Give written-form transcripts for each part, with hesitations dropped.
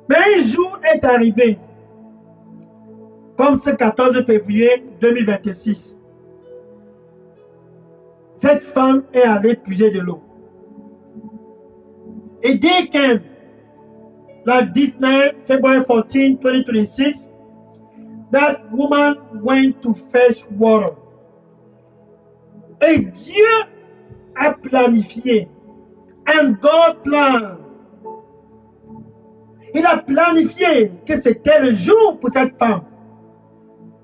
Mais un jour est arrivé, comme ce 14 février 2026. Cette femme est allée puiser de l'eau. Et dès que la 19 February 14, 2026, that woman went to fetch water. Et Dieu a planifié. And God planned. Il a planifié que c'était le jour pour cette femme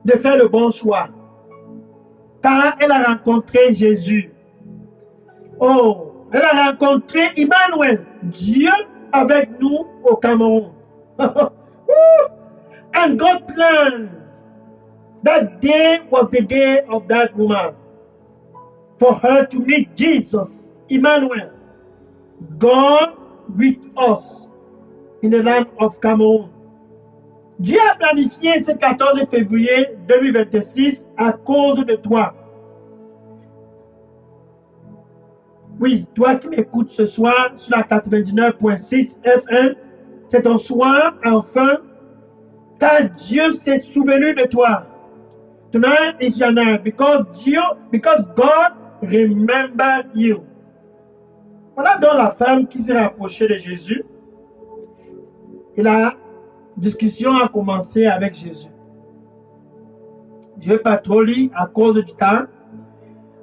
de faire le bon choix. Car elle a rencontré Jésus. Oh, elle a rencontré Emmanuel, Dieu avec nous au Cameroun. And God planned. That day was the day of that woman. For her to meet Jesus, Emmanuel, God with us in the land of Cameroon. Dieu a planifié ce 14 février 2026 à cause de toi. Oui, toi qui m'écoutes ce soir sur la 99.6 FM, c'est ton soir enfin, car Dieu s'est souvenu de toi. Tonight is your night because God remembered you. Voilà donc la femme qui s'est rapprochée de Jésus. Et la discussion a commencé avec Jésus. Je ne vais pas trop lire à cause du temps.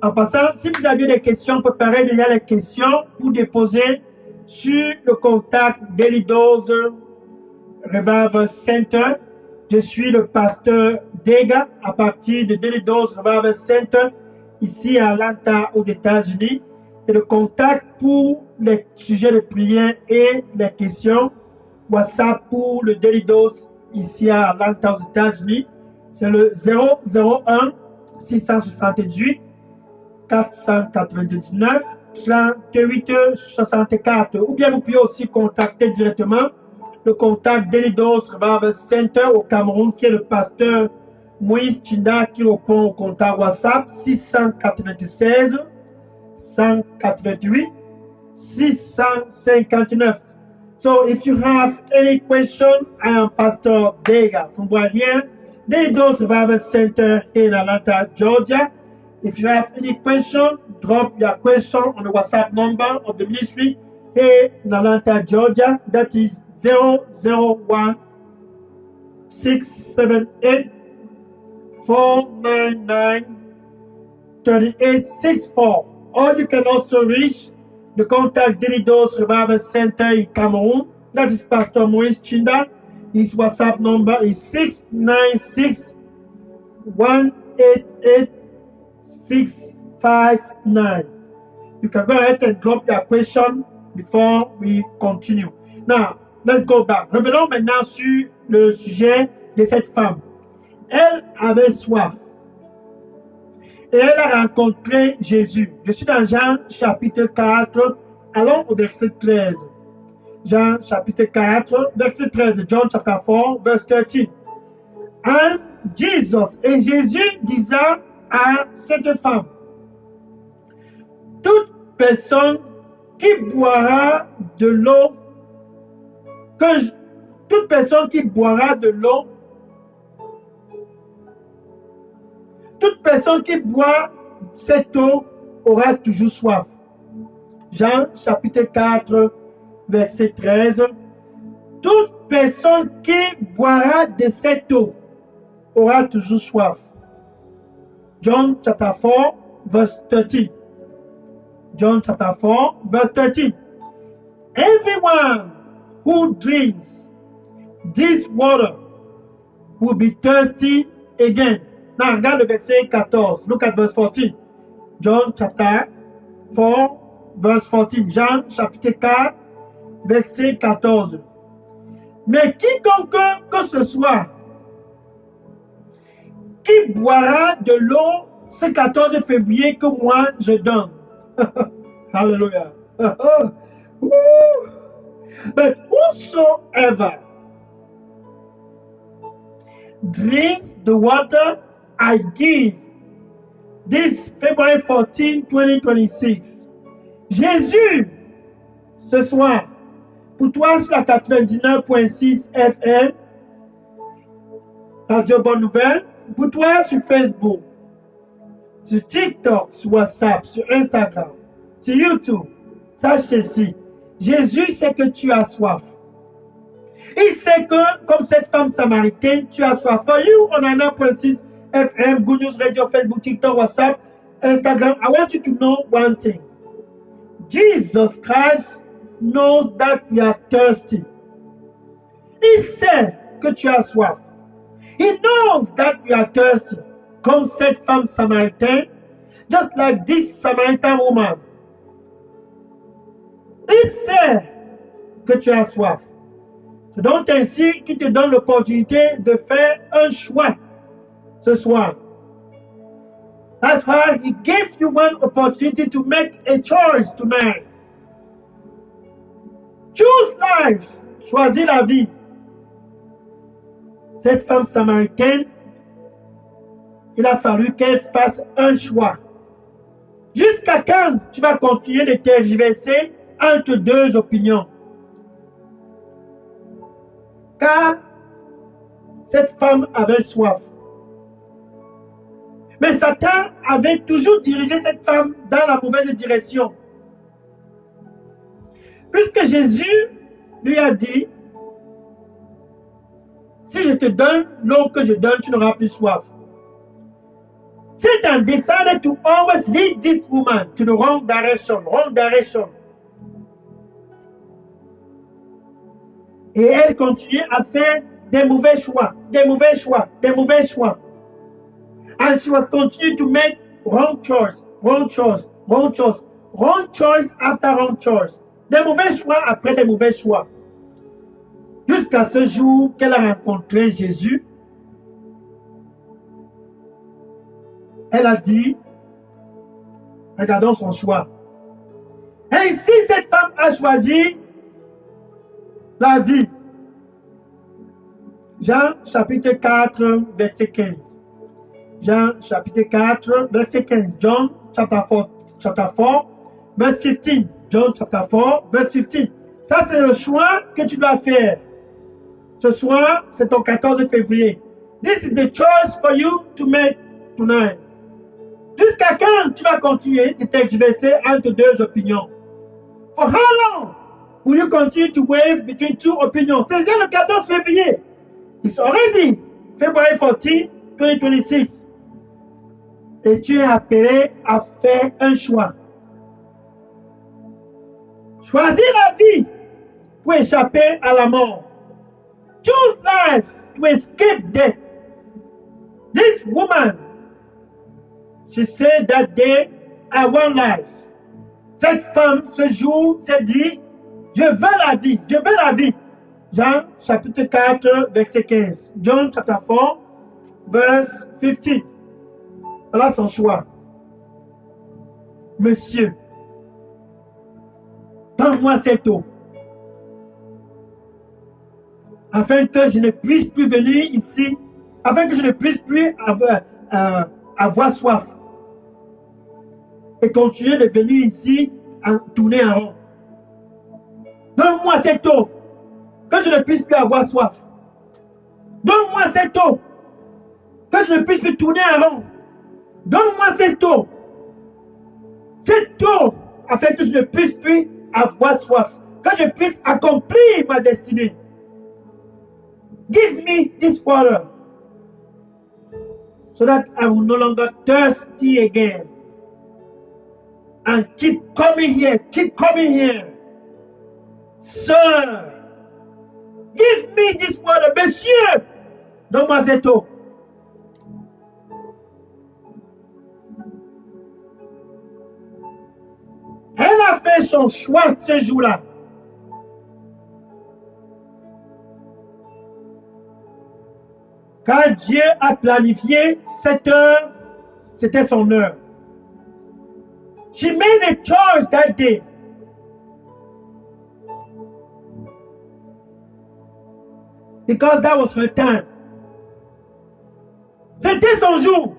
En passant, si vous avez des questions, préparez déjà les questions pour déposer sur le contact d'Elidos Revival Center. Je suis le pasteur Dega à partir de Delidos Revival Center ici à Atlanta aux États-Unis. Et le contact pour les sujets de prière et les questions, WhatsApp pour le Delidos ici à Atlanta aux États-Unis, c'est le 001 678 499 38 64. Ou bien vous pouvez aussi contacter directement le contact d'Elidos Revival Center au Cameroun, qui est le pasteur Moïse Chinda, qui répond au contact WhatsApp 696 188 659. So if you have any question, I am Pastor Dega from Guardian, Delidos Revival Center in Atlanta, Georgia. If you have any question, drop your question on the WhatsApp number of the ministry here in Atlanta, Georgia. That is 001 678 499 3864. Or you can also reach the contact Delidos Revival Center in Cameroon. That is Pastor Moïse Chinda. His WhatsApp number is 696 188 659. You can go ahead and drop your question before we continue. Now, let's go back. Revenons maintenant sur le sujet de cette femme. Elle avait soif. Et elle a rencontré Jésus. Je suis dans Jean chapitre 4. Allons au verset 13. Jean chapitre 4, verset 13. John chapter 4, verse 13. And Jesus, et Jésus disait à cette femme, toute personne qui boira de l'eau, toute personne qui boira de l'eau, toute personne qui boit cette eau aura toujours soif. Jean chapitre 4, verset 13. Toute personne qui boira de cette eau aura toujours soif. John chapter 4, verse 13. John chapter 4, verse 13. Everyone who drinks this water will be thirsty again. Now, regarde le verset 14. Look at verse 14. John chapter 4, verse 14. Jean chapitre 4, verset 14. Mais quiconque que ce soit qui boira de l'eau ce 14 février que moi je donne. Hallelujah. But whosoever drinks the water I give this February 14, 2026, Jésus, ce soir, Pour toi, sur la 99.6 FM, Radio Bonne Nouvelle. Pour toi, sur Facebook, sur TikTok, sur WhatsApp, sur Instagram, sur YouTube. Sache ceci. Jésus sait que tu as soif. Il sait que, comme cette femme samaritaine, tu as soif. For you, on a 9.6 FM, Good News Radio, Facebook, TikTok, WhatsApp, Instagram. I want you to know one thing. Jesus Christ knows that you are thirsty. Il sait que tu as soif. He knows that you are thirsty. Comme cette femme samaritaine, just like this Samaritan woman. Il sait que tu as soif. C'est donc ainsi qu'il te donne l'opportunité de faire un choix ce soir. That's why he gave you one opportunity to make a choice tonight. Choose life. Choisis la vie. Cette femme samaritaine, il a fallu qu'elle fasse un choix. Jusqu'à quand tu vas continuer de tergiverser entre deux opinions? Car cette femme avait soif. Mais Satan avait toujours dirigé cette femme dans la mauvaise direction. Puisque Jésus lui a dit, si je te donne l'eau que je donne, tu n'auras plus soif. Satan decided to always lead this woman to the wrong direction. Et elle continuait à faire des mauvais choix. And she was continuing to make wrong choice after wrong choice. Des mauvais choix après des mauvais choix. Jusqu'à ce jour qu'elle a rencontré Jésus, elle a dit, regardons son choix. Ainsi, cette femme a choisi la vie. Jean chapitre 4, verset 15. Jean chapitre 4, verset 15. John chapter 4, verse 15. John chapter 4, verse 15. Ça, c'est le choix que tu dois faire. Ce soir, c'est ton 14 février. This is the choice for you to make tonight. Jusqu'à quand tu vas continuer de tergiverser entre deux opinions? For how long will you continue to wave between two opinions? C'est déjà le 14 février. It's already February 14, 2026. Et tu es appelé à faire un choix. Choisis la vie pour échapper à la mort. Choose life to escape death. This woman, she said that day, I want life. Cette femme, ce jour, s'est dit, je veux la vie. Jean chapitre 4, verset 15. John chapter 4, verse 15. Voilà son choix. Monsieur, donne-moi cette eau, afin que je ne puisse plus venir ici, afin que je ne puisse plus avoir soif et continuer de venir ici en tourner en rond. Donne-moi cette eau, que je ne puisse plus avoir soif. Donne-moi cette eau, que je ne puisse plus tourner en rond. Donne-moi cette eau, afin que je ne puisse plus avoir soif, que je puisse accomplir ma destinée. Give me this water, so that I will no longer thirsty again. And keep coming here. Sir, give me this water. Monsieur, donne-moi cette eau. Elle a fait son choix ce jour-là. Quand Dieu a planifié cette heure, c'était son heure. She made a choice that day. Because that was her time. C'était son jour.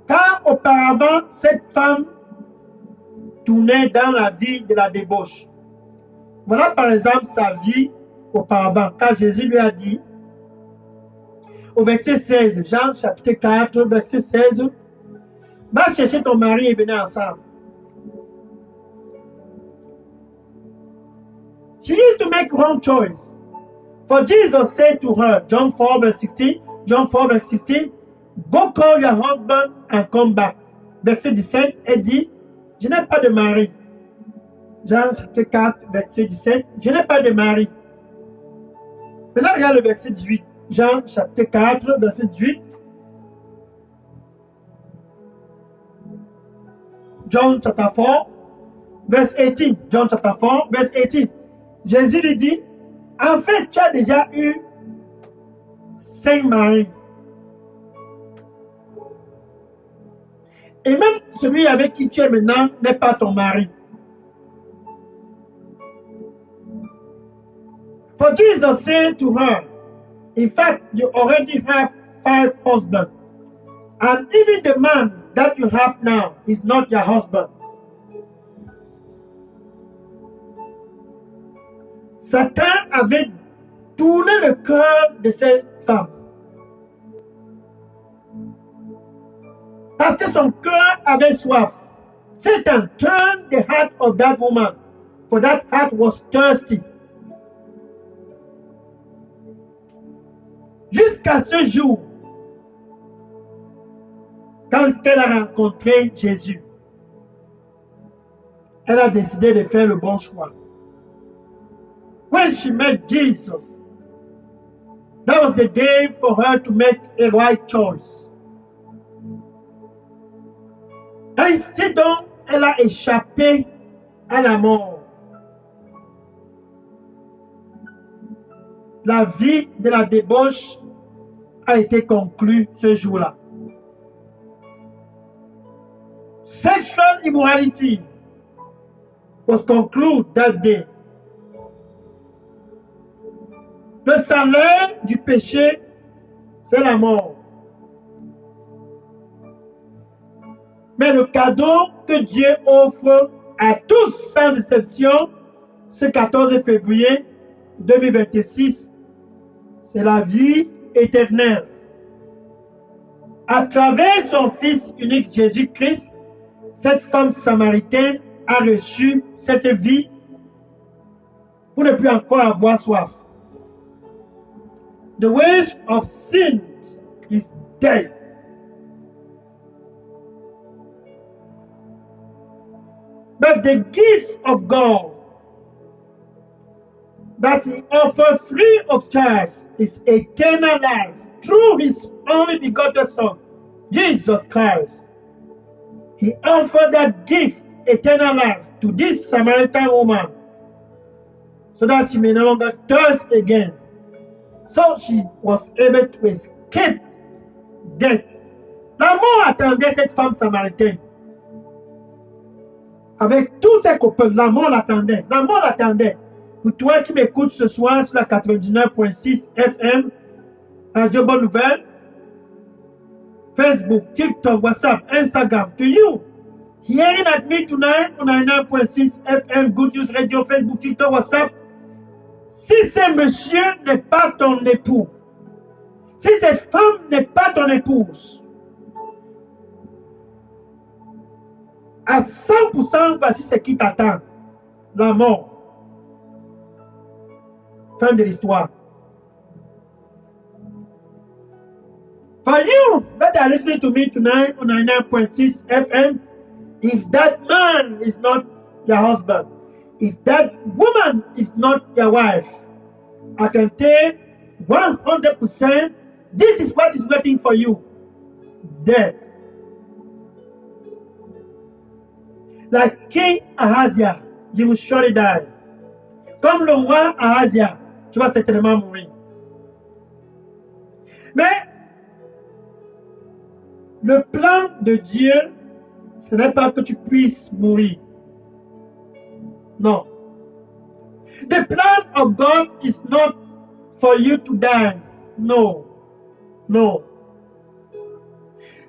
Car auparavant, cette femme tournait dans la vie de la débauche. Voilà par exemple sa vie auparavant, quand Jésus lui a dit, au verset 16, Jean chapitre 4, verset 16, va chercher ton mari et venez ensemble. She used to make wrong choice. For Jesus said to her, John 4 verse 16, go call your husband and come back. Verset 17, elle dit, je n'ai pas de mari. Jean chapitre 4, verset 17, je n'ai pas de mari. Maintenant, regarde le verset 18. Jean chapitre 4, verset 18. John chapter 4, verse 18. John chapter 4, verse 18. Jésus lui dit, en fait, tu as déjà eu 5 maris. Et même celui avec qui tu es maintenant n'est pas ton mari. For Jesus said to her, in fact, you already have 5 husbands. And even the man that you have now is not your husband. Satan avait tourné le cœur de ces femmes. Parce que son cœur avait soif. Satan turned the heart of that woman, for that heart was thirsty. Jusqu'à ce jour, quand elle a rencontré Jésus, elle a décidé de faire le bon choix. When she met Jesus, that was the day for her to make a right choice. Ainsi donc, elle a échappé à la mort. La vie de la débauche a été conclue ce jour-là. Sexual immorality was concluded that day. Le salaire du péché, c'est la mort. Mais le cadeau que Dieu offre à tous sans exception, ce 14 février 2026, c'est la vie éternelle. À travers son Fils unique Jésus-Christ, cette femme samaritaine a reçu cette vie pour ne plus encore avoir soif. The wage of sin is death. But the gift of God that He offers free of charge is eternal life through His only begotten Son, Jesus Christ. He offered that gift, eternal life, to this Samaritan woman so that she may no longer thirst again. So she was able to escape death. La mort attendait cette femme samaritaine. Avec tous ses copains, la mort l'attendait. La mort l'attendait. Pour toi qui m'écoutes ce soir sur la 99.6 FM, Radio Bonne Nouvelle, Facebook, TikTok, WhatsApp, Instagram, to you. Hearing at me tonight on 99.6 FM, Good News Radio, Facebook, TikTok, WhatsApp. Si ce monsieur n'est pas ton époux, si cette femme n'est pas ton épouse, à 100%, voici ce qui t'attend. La mort. Fin de l'histoire. For you that are listening to me tonight on 99.6 FM, if that man is not your husband, if that woman is not your wife, I can tell 100% this is what is waiting for you. Death. Like King Ahazia, you will surely die. Comme le roi Ahazia, tu vas certainement mourir. Mais le plan de Dieu, ce n'est pas que tu puisses mourir. No. The plan of God is not for you to die. No. No.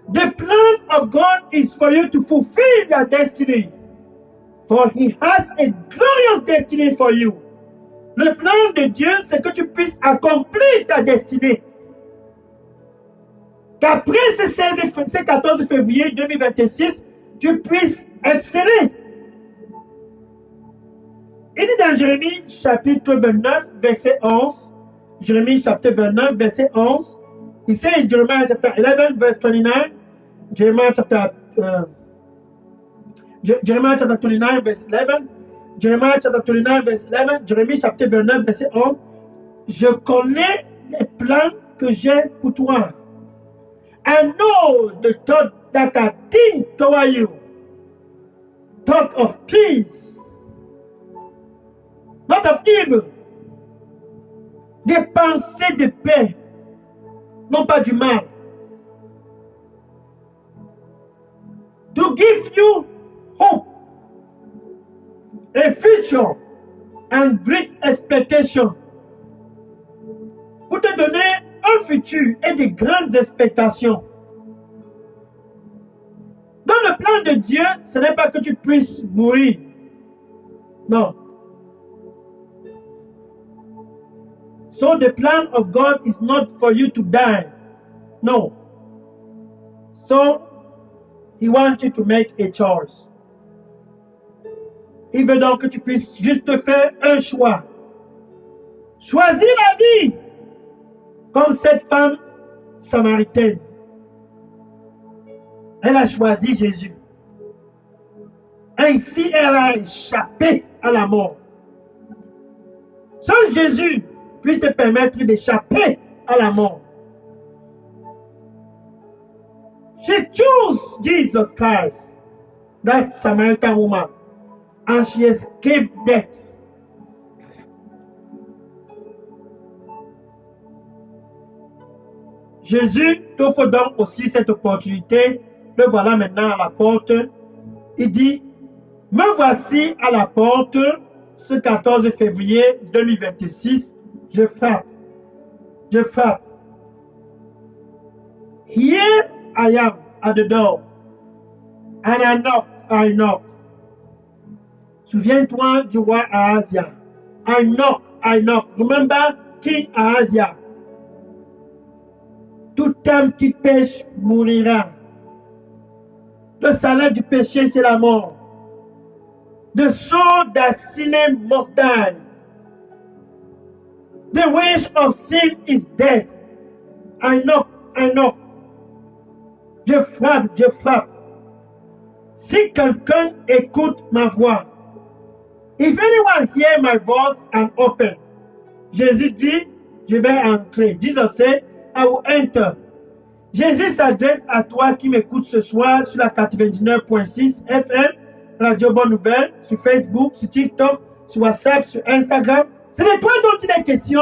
The plan of God is for you to fulfill your destiny. For he has a glorious destiny for you. Le plan de Dieu, c'est que tu puisses accomplir ta destinée. Qu'après ce 14 février 2026, tu puisses exceller. Il dit dans Jérémie chapitre 29, verset 11, Jérémie chapitre 29, verset 11, il says in Jeremiah chapter 11, verse 29, Jeremiah chapter 29, verse 11, Jeremiah chapter 29, verse 11, Jérémie chapitre 29, verset 11, je connais les plans que j'ai pour toi. I know the thought that I think toward you. Thought of peace, not of evil. Des pensées de paix, non pas du mal. To give you hope, a future, and great expectation. Pour te donner un futur et de grandes expectations. Dans le plan de Dieu, ce n'est pas que tu puisses mourir. Non. So the plan of God is not for you to die. No. So He wants you to make a choice. Il veut donc que tu puisses juste faire un choix. Choisis la vie. Comme cette femme samaritaine. Elle a choisi Jésus. Ainsi, elle a échappé à la mort. Seul Jésus puisse te permettre d'échapper à la mort. She chose Jesus Christ, that Samaritan woman, and she escaped death. Jésus t'offre donc aussi cette opportunité. Le voilà maintenant à la porte. Il dit, me voici à la porte ce 14 février 2026. Je frappe. Je frappe. Here I am at the door. And I knock. Souviens-toi du roi Ahazia. I knock. Remember King Ahazia. Tout homme qui pêche mourira. Le salaire du péché, c'est la mort. The soul that sinneth must die. The wage of sin is death. I knock. Je frappe. Si quelqu'un écoute ma voix, if anyone hear my voice and open, Jésus dit, je vais entrer. Jesus said, I will enter. Jésus s'adresse à toi qui m'écoutes ce soir sur la 99.6 FM, Radio Bonne Nouvelle, sur Facebook, sur TikTok, sur WhatsApp, sur Instagram. C'est de toi dont il est question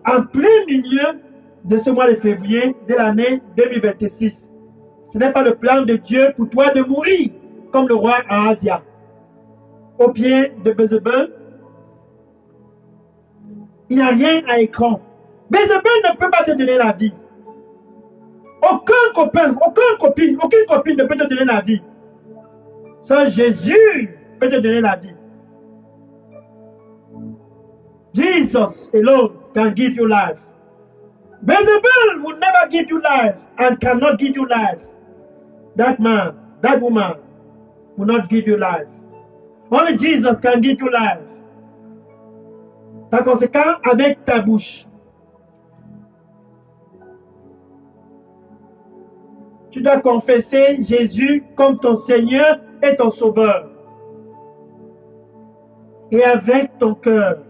en plein milieu de ce mois de février de l'année 2026. Ce n'est pas le plan de Dieu pour toi de mourir comme le roi Ahazia. Au pied de Bézébel, il n'y a rien à écran. Bézébel ne peut pas te donner la vie. Aucun copain, aucune copine ne peut te donner la vie. Seul Jésus peut te donner la vie. Jesus alone can give you life. Beelzebul will never give you life and cannot give you life. That man, that woman will not give you life. Only Jesus can give you life. Par conséquent, avec ta bouche, tu dois confesser Jésus comme ton Seigneur et ton Sauveur. Et avec ton cœur,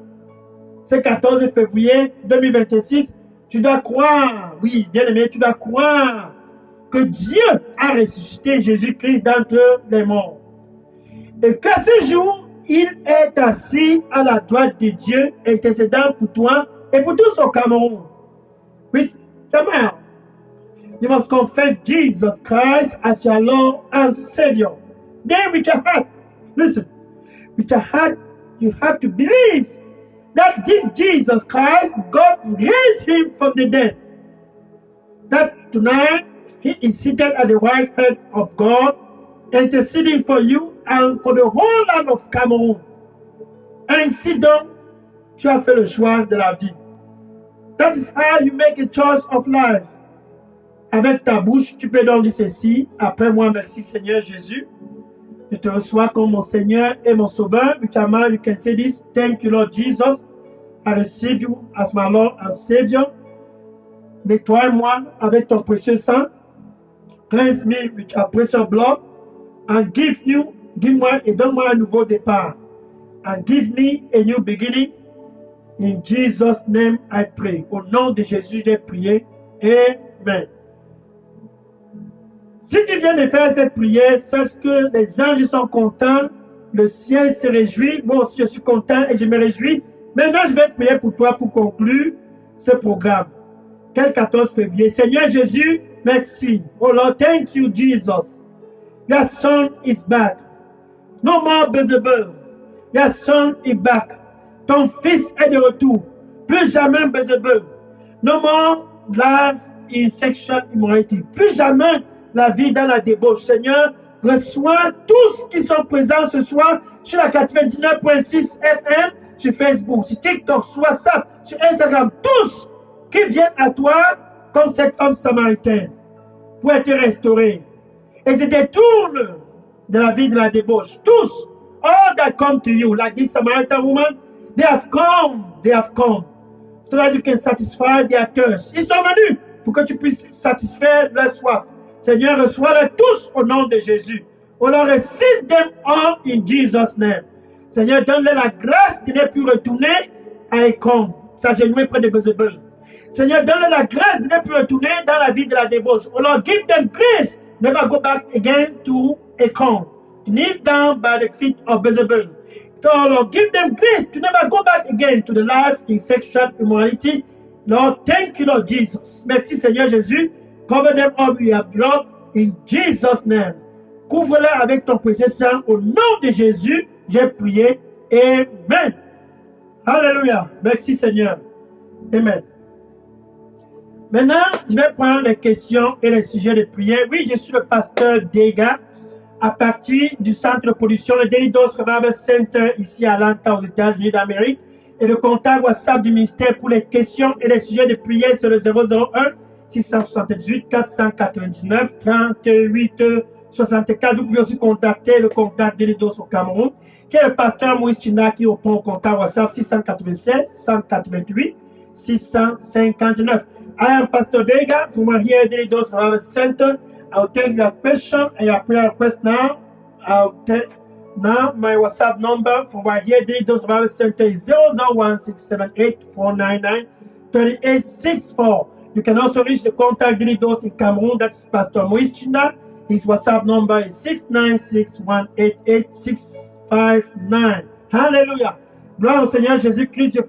ce 14 février 2026, tu dois croire, oui, bien aimé, tu dois croire que Dieu a ressuscité Jésus-Christ d'entre les morts. Et qu'à ce jour, il est assis à la droite de Dieu, intercédant pour toi et pour tous au Cameroun. With your mouth, you must confess Jesus Christ as your Lord and Savior. Then with your heart, listen, with your heart, you have to believe that this Jesus Christ, God raised him from the dead. That tonight, he is seated at the right hand of God, interceding for you and for the whole land of Cameroon. Ainsi donc, tu as fait le choix de la vie. That is how you make a choice of life. Avec ta bouche, tu peux donc dire ceci. Après moi, merci Seigneur Jésus. Je te reçois comme mon Seigneur et mon Sauveur. With your mouth, you can say this. Thank you, Lord Jesus. I receive you as my Lord and Savior. Nettoie-moi avec ton précieux sang. Cleanse me with your precious blood. And give-moi et donne-moi un nouveau départ. And give me a new beginning. In Jesus' name I pray. Au nom de Jésus, j'ai prié. Amen. Si tu viens de faire cette prière, sache que les anges sont contents, le ciel se réjouit. Moi aussi, je suis content et je me réjouis. Maintenant, je vais prier pour toi pour conclure ce programme. Quel 14 février. Seigneur Jésus, merci. Oh Lord, thank you, Jesus. Your son is back. No more Beelzebub. Your son is back. Ton fils est de retour. Plus jamais Beelzebub. No more life in sexual immorality. Plus jamais la vie dans la débauche. Seigneur, reçois tous qui sont présents ce soir sur la 99.6 FM, sur Facebook, sur TikTok, sur WhatsApp, sur Instagram. Tous qui viennent à toi comme cette femme samaritaine pour être restaurés. Et se détournent de la vie de la débauche. Tous. All that come to you, like this Samaritan woman, they have come. So that you can satisfy their thirst. Ils sont venus pour que tu puisses satisfaire leur soif. Seigneur, reçois-les tous au nom de Jésus. Oh Lord, receive them all in Jesus' name. Seigneur, donne-leur la grâce de ne plus retourner à Écom, s'agenouiller près de Beelzebub. Seigneur, donne-leur la grâce de ne plus retourner dans la vie de la débauche. Oh Lord, give them grace. Never go back again to Écom. To kneel down by the feet of Beelzebub. Oh Lord, give them grace to never go back again to the life in sexual immorality. Lord, thank you, Lord Jesus. Merci, Seigneur Jésus. Cover them all with your blood in Jesus' name. Couvre-les avec ton précieux sang. Au nom de Jésus, j'ai prié. Amen. Alléluia. Merci, Seigneur. Amen. Maintenant, je vais prendre les questions et les sujets de prière. Oui, je suis le pasteur Dega, à partir du centre de production, le Daily Dose Revival Center, ici à Atlanta, aux États-Unis d'Amérique. Et le contact WhatsApp du ministère pour les questions et les sujets de prière, c'est le 001 678 499 38 64. Vous pouvez aussi contacter le contact Daily Dose au Cameroun, qui est le pasteur Moïse China, qui répond au contact WhatsApp 687 188 659. I am Pastor Dega from here, Daily Dose Revival Center. I'll take your question and your prayer request now. I'll take now my WhatsApp number from right here, Daily Dose Revival Center is 001-678-499-3864. You can also reach the contact Daily Dose in Cameroon, that's Pastor Moïse China. His WhatsApp number is 696-188-659. Hallelujah. Gloire au Seigneur Jésus-Christ.